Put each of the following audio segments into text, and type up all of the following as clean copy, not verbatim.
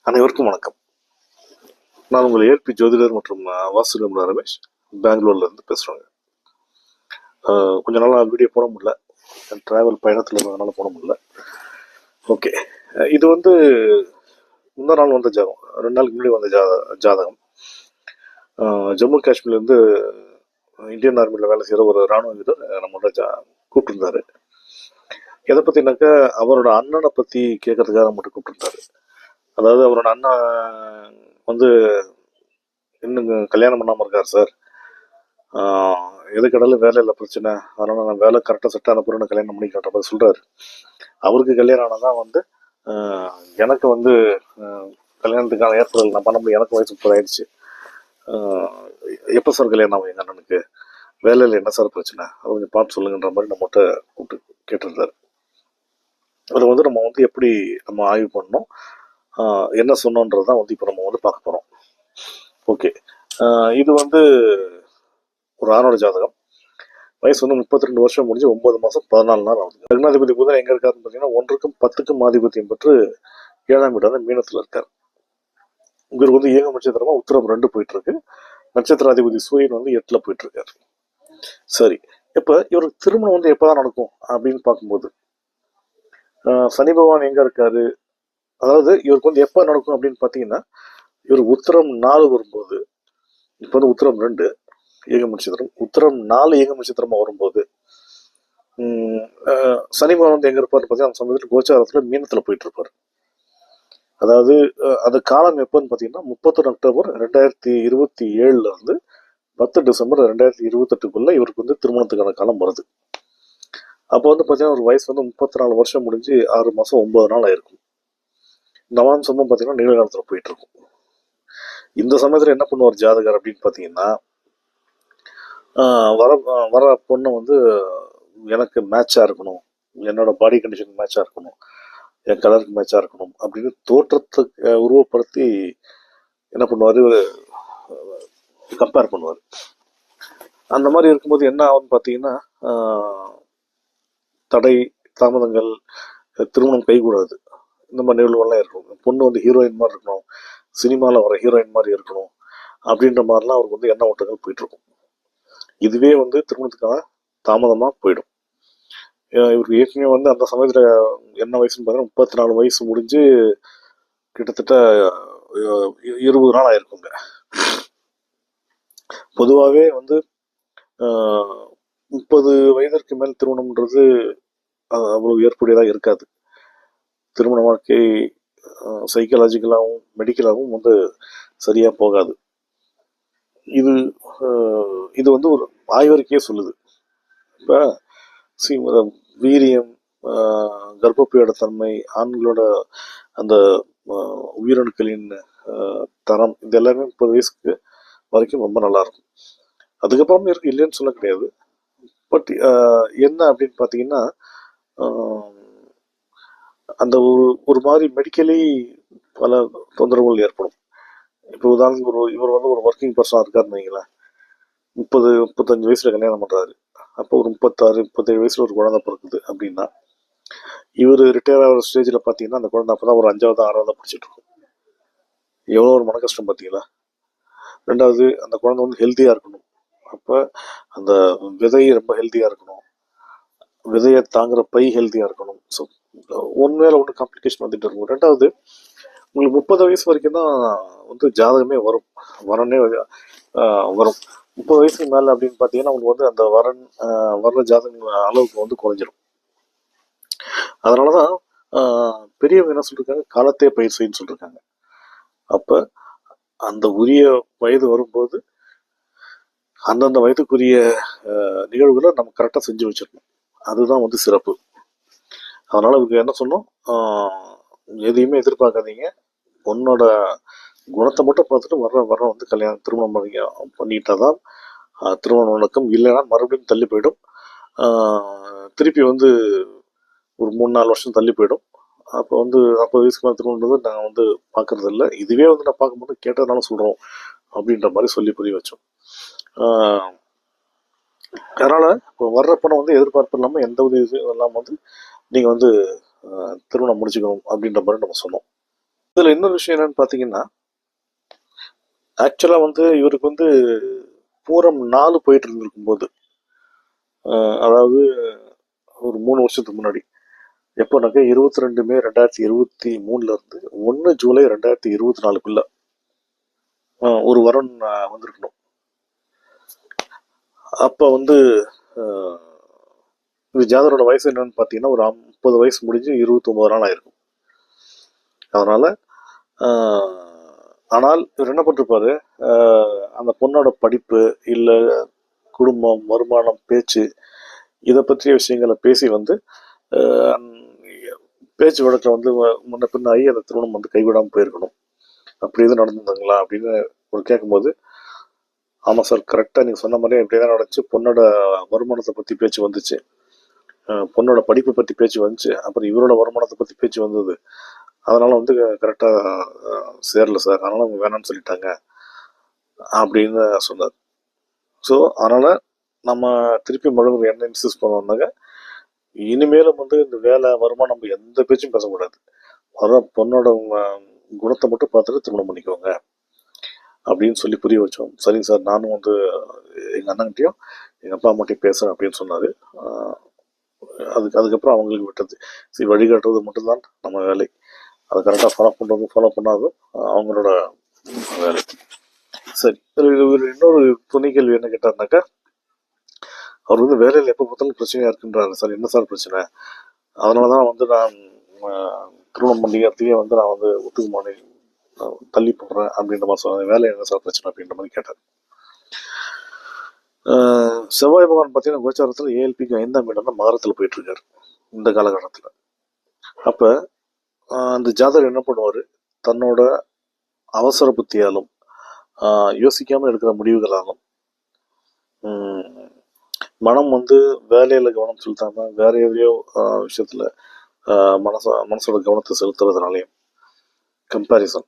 அனைவருக்கும் வணக்கம். நான் உங்கள் ஏற்பி ஜோதிடர் மற்றும் வாஸ்து நிபுணர் ரமேஷ், பெங்களூர்ல இருந்து பேசுறேங்க. கொஞ்ச நாளா வீடியோ போட முடியல, டிராவல் பயணத்தில் இருந்ததுனால போட முடியல. ஓகே, இது வந்து முந்தா நாள் வந்த ஜாதகம், 2 நாளுக்கு முன்னாடி வந்த ஜாதகம். ஜம்மு காஷ்மீர்லேருந்து இந்தியன் ஆர்மியில் வேலை செய்கிற ஒரு ராணுவ வீரர் நம்மளோட கூப்பிட்டுருந்தாரு. எதை பற்றினாக்கா அவரோட அண்ணனை பற்றி கேட்கறதுக்காக மட்டும் கூப்பிட்டுருந்தாரு. அதாவது அவரோட அண்ணன் வந்து இன்னும் கல்யாணம் பண்ணாமல் இருக்கார் சார். எதுக்கடலும் வேலை இல்லை பிரச்சனை, அதனால் நான் வேலை கரெக்டாக செட் ஆன பிறகு கல்யாணம் பண்ணிக்கிற மாதிரி சொல்கிறாரு. அவருக்கு கல்யாணம் ஆனால் தான் வந்து எனக்கு வந்து கல்யாணத்துக்கான ஏற்பாடுகள் நான் பண்ண முடியும். எனக்கு வயசு 30 ஆயிடுச்சு. எப்போ சார் கல்யாணம் ஆகும் எங்கள் அண்ணனுக்கு, வேலையில் என்ன சார் பிரச்சனை, அதை கொஞ்சம் பார்த்து சொல்லுங்கன்ற மாதிரி நம்மகிட்ட கூப்பிட்டு கேட்டிருந்தார். அதில் வந்து நம்ம வந்து எப்படி நம்ம ஆய்வு பண்ணோம், என்ன சொன்னோன்றது தான் வந்து இப்போ நம்ம வந்து பார்க்க போகிறோம். ஓகே, இது வந்து ஒரு ஆணோட ஜாதகம். வயசு வந்து 32 வருஷம் முடிஞ்சு 9 மாதம் 14 நாள் ஆகுது. லக்னாதிபதி புதன் எங்கே இருக்காருன்னு பார்த்தீங்கன்னா 1க்கும் 10க்கும் ஆதிபத்தியம் பெற்று 7ஆம் வீடான மீனத்தில் இருக்கார். இவருக்கு வந்து ஏக நட்சத்திரமா உத்திரம் 2 போயிட்டு இருக்கு. நட்சத்திராதிபதி சூரியன் வந்து 8ல் போயிட்டு இருக்காரு. சரி, இப்போ இவருக்கு திருமணம் வந்து எப்போதான் நடக்கும் அப்படின்னு பார்க்கும்போது சனி பகவான் எங்க இருக்காரு, அதாவது இவருக்கு வந்து எப்போ நடக்கும் அப்படின்னு பார்த்தீங்கன்னா இவர் உத்திரம் 4 வரும்போது, இப்போ வந்து உத்திரம் 2 ஏக நட்சத்திரம், உத்திரம் 4 ஏக நட்சத்திரமா வரும்போது சனி பகவான் வந்து எங்க இருப்பாரு பார்த்தீங்கன்னா அந்த சமயத்தில் கோச்சாரத்துல மீனத்துல போயிட்டு இருப்பாரு. அதாவது அது காலம் எப்போன்னு பார்த்தீங்கன்னா 31 அக்டோபர் 2027 இருந்து 10 டிசம்பர் 2028 இவருக்கு வந்து திருமணத்துக்கான காலம் வருது. அப்போ வந்து பார்த்தீங்கன்னா ஒரு வயசு வந்து 34 வருஷம் முடிஞ்சு 6 மாதம் 9 நாள் ஆயிருக்கும். நவாம்சமும் பார்த்தீங்கன்னா நிகழ்காலத்தில் போயிட்டு இருக்கும். இந்த சமயத்தில் என்ன பண்ணுவார் ஜாதகர் அப்படின்னு பார்த்தீங்கன்னா வர பொண்ணு வந்து எனக்கு மேட்சாக இருக்கணும், என்னோட பாடி கண்டிஷனுக்கு மேட்சாக இருக்கணும், என் கலருக்கு மேட்சாக இருக்கணும் அப்படின்னு தோற்றத்தை உருவப்படுத்தி என்ன பண்ணுவார், கம்பேர் பண்ணுவார். அந்த மாதிரி இருக்கும்போது என்ன ஆகும்னு பார்த்தீங்கன்னா தடை தாமதங்கள், திருமணம் கைகூடாது, இந்த மாதிரி நிகழ்வுகள்லாம் இருக்கும். பொண்ணு வந்து ஹீரோயின் மாதிரி இருக்கணும், சினிமாவில் வர ஹீரோயின் மாதிரி இருக்கணும் அப்படின்ற மாதிரிலாம் அவருக்கு வந்து எண்ண ஓட்டங்கள் போயிட்டுருக்கும். இதுவே வந்து திருமணத்துக்கான தாமதமாக போயிடும். இவருக்கு ஏற்கனவே வந்து அந்த சமயத்தில் என்ன வயசுன்னு பார்த்தீங்கன்னா 34 வயசு முடிஞ்சு கிட்டத்தட்ட 20 நாள் ஆயிருக்குங்க. பொதுவாகவே வந்து 30 வயதிற்கு மேல் திருமணம்ன்றது அவ்வளவு ஏற்புடையதாக இருக்காது. திருமண வாழ்க்கை சைக்கலாஜிக்கலாகவும் மெடிக்கலாகவும் வந்து சரியாக போகாது. இது வந்து ஒரு ஆய்வறிக்கையே சொல்லுது. இப்போ வீரியம், கர்ப்பப்பையோட தன்மை, ஆண்களோட அந்த உயிரணுக்களின் தரம், இது எல்லாமே 30 வயசுக்கு வரைக்கும் ரொம்ப நல்லா இருக்கும். அதுக்கப்புறமே இருக்கு, இல்லைன்னு சொல்ல கிடையாது. பட் என்ன அப்படின்னு பார்த்தீங்கன்னா அந்த ஒரு மாதிரி மெடிக்கலி பல தொந்தரவுகள் ஏற்படும். இப்போ உதாரணத்துக்கு இவர் வந்து ஒரு ஒர்க்கிங் பர்சனாக இருக்காருன்னு வைங்களேன். 30-35 வயசுல கல்யாணம் பண்ணுறாரு. அப்போ ஒரு 36-37 வயசுல ஒரு குழந்தை பிறக்குது அப்படின்னா இவர் ரிட்டையர் ஆகிற ஸ்டேஜில் பார்த்தீங்கன்னா அந்த குழந்தை அப்போ தான் ஒரு 5வது 6வது படிச்சுட்டு இருக்கும். எவ்வளோ ஒரு மன கஷ்டம் பார்த்தீங்களா. 2வது, அந்த குழந்தை வந்து ஹெல்த்தியாக இருக்கணும். அப்போ அந்த விதை ரொம்ப ஹெல்த்தியாக இருக்கணும், விதையை தாங்குற பை ஹெல்த்தியாக இருக்கணும். ஸோ ஒன்றுவேளை ஒன்று காம்ப்ளிகேஷன் வந்துட்டு இருக்கும். 2வது, உங்களுக்கு 30 வயசு வரைக்கும் தான் வந்து ஜாதகமே வரும், வரனே வரும். 30 வயசுக்கு மேலே அப்படின்னு பார்த்தீங்கன்னா உங்களுக்கு வந்து அந்த வர்ற ஜாதக அளவுக்கு வந்து குறைஞ்சிடும். அதனால தான் பெரியவங்க என்ன சொல்லியிருக்காங்க, காலத்தே பயிர் செய்யன்னு சொல்லியிருக்காங்க. அப்போ அந்த உரிய வயது வரும்போது அந்தந்த வயதுக்குரிய நிகழ்வுகளை நம்ம கரெக்டாக செஞ்சு வச்சிடணும். அதுதான் வந்து சிறப்பு. அதனால இவங்க என்ன சொன்னோம், எதையுமே எதிர்பார்க்காதீங்க, பொண்ணோட குணத்தை மட்டும் பார்த்துட்டு வர வந்து திருமணம் பண்ணிட்டாதான் திருமணம் நடக்கும். இல்லைன்னா மறுபடியும் தள்ளி போயிடும். திருப்பி வந்து ஒரு 3-4 வருஷம் தள்ளி போயிடும். அப்போ வந்து 40 வயசுக்கு மேலே திருமணம்ன்றது நாங்கள் வந்து பார்க்கறது இல்லை. இதுவே வந்து நான் பார்க்கும்போது கேட்டதுனால சொல்கிறோம் அப்படின்ற மாதிரி சொல்லி புரிய வச்சோம். அதனால் இப்போ வர்ற பணம் வந்து எதிர்பார்ப்பு இல்லாமல் எந்த உதவி இல்லாமல் வந்து நீங்கள் வந்து திருமணம் முடிச்சுக்கணும் அப்படின்ற மாதிரி நம்ம சொன்னோம். இதில் இன்னொரு விஷயம் என்னன்னு பார்த்தீங்கன்னா, ஆக்சுவலாக வந்து இவருக்கு வந்து பூரம் 4 போயிட்டு இருந்திருக்கும் போது, அதாவது ஒரு 3 வருஷத்துக்கு முன்னாடி, எப்போனாக்கா 22 மே 2023 இருந்து 1 ஜூலை 2024 ஒரு வரன் வந்திருக்கணும். அப்போ வந்து இந்த ஜாதகரோட வயசு என்னன்னு பார்த்தீங்கன்னா ஒரு 50 வயசு முடிஞ்சு 29 நாள் ஆயிருக்கும். அதனால ஆனால் இவர் என்ன பண்ணிருப்பாரு, அந்த பொண்ணோட படிப்பு இல்லை குடும்பம், வருமானம், பேச்சு இதை பற்றிய விஷயங்களை பேசி வந்து பேச்சு வழக்கில் வந்து முன்ன பின்ன ஆகி அந்த திருமணம் வந்து கைவிடாமல் போயிருக்கணும். அப்படி எதுவும் நடந்துருந்தாங்களா அப்படின்னு ஒரு கேட்கும்போது, ஆமாம் சார், கரெக்டாக நீங்கள் சொன்ன மாதிரியே இப்படி தான் நடந்துச்சு. பொண்ணோட வருமானத்தை பற்றி பேச்சு வந்துச்சு, பொண்ணோட படிப்பை பற்றி பேச்சு வந்துச்சு, அப்புறம் இவரோட வருமானத்தை பற்றி பேச்சு வந்தது. அதனால் வந்து கரெக்டாக சேரல சார், அதனால் அவங்க வேணாம்னு சொல்லிட்டாங்க அப்படின்னு சொன்னார். ஸோ அதனால் நம்ம திருப்பி மறுபடியும் என்ன இன்சிஸ்ட் பண்ணோம்னாக்க, இனிமேலும் வந்து இந்த வேலை வருமானம் நம்ம எந்த பேச்சும் பேசக்கூடாது. வர பொண்ணோட குணத்தை மட்டும் பார்த்துட்டு திருமணம் பண்ணிக்கோங்க அப்படின்னு சொல்லி புரிய வச்சோம். சரிங்க சார், நானும் வந்து எங்கள் அண்ணன்கிட்டையும் எங்கள் அப்பா அம்மாட்டையும் பேசுகிறேன் அப்படின்னு சொன்னார். அதுக்கப்புறம் அவங்களுக்கு விட்டது. சரி, வழிகாட்டுறது மட்டும்தான் நம்ம வேலை. அதை கரெக்டாக ஃபாலோ பண்ணாதும் அவங்களோட வேலை. சரி, இன்னொரு துணை கேள்வி என்ன கேட்டார்னாக்கா, அவர் வந்து வேலையில் எப்போ பார்த்தாலும் பிரச்சனையாக இருக்குன்றாரு. சார், என்ன சார் பிரச்சனை? அதனால தான் வந்து நான் திருமணம் பண்ணிக்கிறதுக்கே வந்து நான் வந்து ஒத்துக்க மாட்டேன், தள்ளி போடுறேன் அப்படின்ற மாதிரி சொன்னாங்க. வேலை என்ன சார் பிரச்சனை அப்படின்ற மாதிரி கேட்டார். செவ்வாய் பகவான் பார்த்தீங்கன்னா கோச்சாரத்தில் ஏஎல்பிக்கு 5ஆம் இடம் தான் மகரத்தில் போயிட்டு இருக்காரு இந்த காலகட்டத்தில். அப்போ அந்த ஜாதகர் என்ன பண்ணுவார், தன்னோட அவசர புத்தியாலும் யோசிக்காமல் எடுக்கிற முடிவுகளாலும் மனம் வந்து வேலையில் கவனம் செலுத்தாமல் வேற எதையோ விஷயத்தில் மனசோட கவனத்தை செலுத்துறதுனாலையும் கம்பேரிசன்,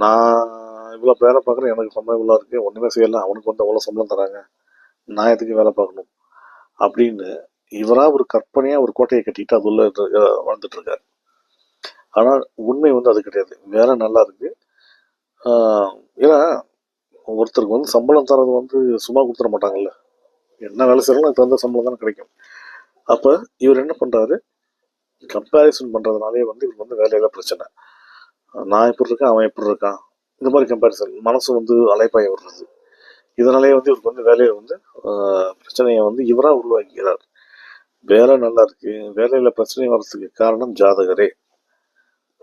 நான் இவ்வளோ வேலை பார்க்குறேன், எனக்கு சம்பளம் இவ்வளோ இருக்குது, ஒன்றுமே செய்யலை, அவனுக்கு வந்து அவ்வளோ சம்பளம் தராங்க, நான் எதுக்கு வேலை பார்க்கணும் அப்படின்னு இவராக ஒரு கற்பனையாக ஒரு கோட்டையை கட்டிட்டு அது உள்ள வாழ்ந்துட்டு இருக்காரு. ஆனால் உண்மை வந்து அது கிடையாது. வேலை நல்லா இருக்கு. ஏன்னா ஒருத்தருக்கு வந்து சம்பளம் தரது வந்து சும்மா கொடுத்துட மாட்டாங்கல்ல, என்ன வேலை செய்யறாலும் அதுக்கு தகுந்த சம்பளம் தானே கிடைக்கும். அப்போ இவர் என்ன பண்ணுறாரு, கம்பேரிசன் பண்ணுறதுனாலே வந்து இவருக்கு வந்து வேலையில பிரச்சனை. நான் எப்படி இருக்கேன், அவன் எப்படி இருக்கான், இந்த மாதிரி கம்பேரிசன் மனசு வந்து அலைப்பாய விடுறது. இதனாலே வந்து இவருக்கு வந்து வேலையை வந்து பிரச்சனையை வந்து இவராக உருவாக்கிறார். வேலை நல்லா இருக்கு, வேலையில் பிரச்சனை வர்றதுக்கு காரணம் ஜாதகரே.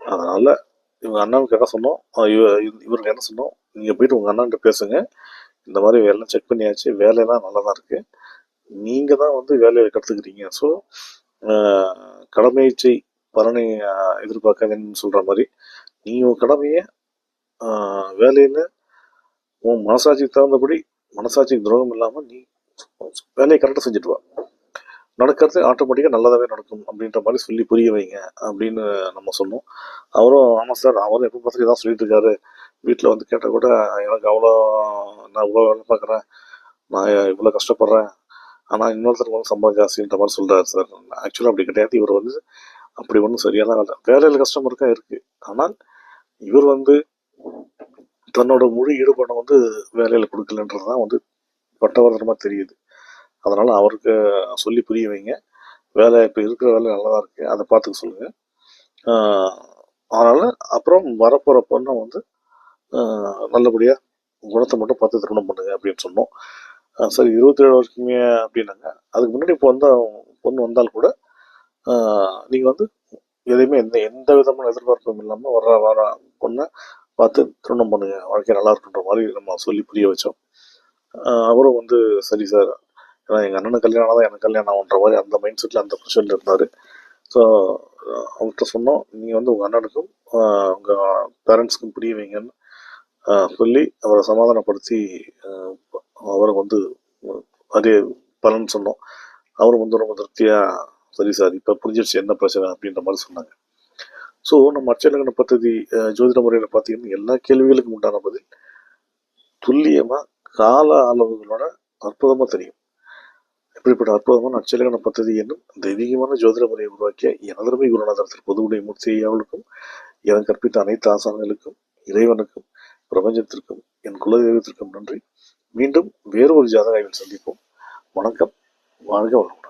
அதனால இவங்க அண்ணனுக்கு என்ன சொன்னோம், இவருக்கு என்ன சொன்னோம், நீங்கள் போயிட்டு உங்கள் அண்ணன்கிட்ட பேசுங்க, இந்த மாதிரி வேலைலாம் செக் பண்ணியாச்சு, வேலையெல்லாம் நல்லா தான் இருக்குது, நீங்கள் தான் வந்து வேலையை கற்றுக்குறீங்க. ஸோ கடமையை செய், பலனை எதிர்பார்க்காதேன்னு சொல்கிற மாதிரி நீ உன் கடமையை வேலையில் உன் மனசாட்சிக்கு தகுந்தபடி, மனசாட்சிக்கு துரோகம் இல்லாமல் நீ வேலையை கரெக்டாக செஞ்சுட்டு வா, நடக்கிறது ஆட்டோமேட்டிக்காக நல்லதாகவே நடக்கும் அப்படின்ற மாதிரி சொல்லி புரிய வைங்க அப்படின்னு நம்ம சொன்னோம். அவரும் ஆமாம் சார், அவரும் எப்போ பார்த்துட்டு தான் சொல்லிட்டு இருக்காரு, வீட்டில் வந்து கேட்டால் கூட எனக்கு அவ்வளோ, நான் இவ்வளோ வேலை பார்க்குறேன், நான் இவ்வளோ கஷ்டப்படுறேன், ஆனால் இன்னொருத்தருக்கு வந்து சம்பளம் ஜாஸ்தின்ற மாதிரி சொல்கிறாரு சார். ஆக்சுவலாக அப்படி கிடையாது. இவர் வந்து அப்படி ஒன்றும் சரியான வேலையில் கஷ்டம் இருக்கா இருக்குது, ஆனால் இவர் வந்து தன்னோட முழு ஈடுபாடை வந்து வேலையில் கொடுக்கலன்றது தான் வந்து பட்டவர்த்தனமாக தெரியுது. அதனால் அவருக்கு சொல்லி புரிய வைங்க, வேலை இப்போ இருக்கிற வேலை நல்லா தான் இருக்குது, அதை பார்த்துக்க சொல்லுங்கள். அதனால் அப்புறம் வரப்போகிற பொண்ணை வந்து நல்லபடியாக குணத்தை மட்டும் பார்த்து திருமணம் பண்ணுங்க அப்படின்னு சொன்னோம். சரி, 27 வருஷமே அப்படின்னாங்க. அதுக்கு முன்னாடி இப்போ வந்த பொண்ணு வந்தால் கூட நீங்கள் வந்து எதையுமே எந்த விதமான எதிர்பார்ப்பும் இல்லாமல் வர பொண்ணை பார்த்து திருமணம் பண்ணுங்க, வாழ்க்கை நல்லா இருக்குன்ற மாதிரி நம்ம சொல்லி புரிய வச்சோம். அவரும் வந்து சரி சார், ஏன்னா எங்கள் அண்ணனுக்கு கல்யாணம் தான் எனக்கு கல்யாணம் ஆகுன்ற மாதிரி அந்த மைண்ட் செட்டில் அந்த ப்ரெஷரில் இருந்தார். ஸோ அவர்கிட்ட சொன்னோம், நீங்கள் வந்து உங்கள் அண்ணனுக்கும் உங்கள் பேரண்ட்ஸுக்கும் புரிய வைங்கன்னு சொல்லி அவரை சமாதானப்படுத்தி அவருக்கு வந்து அதே பலன் சொன்னோம். அவரும் வந்து ரொம்ப திருப்தியாக சரி சார், இப்போ புரிஞ்சிருச்சு என்ன பிரச்சனை அப்படின்ற மாதிரி சொன்னாங்க. ஸோ நம்ம அட்சலக்கண பദ്ധதி ஜோதிட முறையில் பார்த்தீங்கன்னா எல்லா கேள்விகளுக்கும் உண்டான பதில் துல்லியமாக கால அளவுகளோட அற்புதமாக தெரியும். இப்படிப்பட்ட அற்புதமான அட்சலக்கண பദ്ധதி என்னும் தெய்வீகமான ஜோதிட முறையை உருவாக்கிய எனதருமை குருநாதர் பொதுவுடைய மூர்த்தி அவர்களுக்கும் எனக்கு கற்பித்த அனைத்து ஆசான்களுக்கும், இறைவனுக்கும், பிரபஞ்சத்திற்கும், என் குலதெய்வத்திற்கும் நன்றி. மீண்டும் வேறு ஒரு ஜாதக ஆய்வில் சந்திப்போம். வணக்கம். வாழ்க வளமுடன்.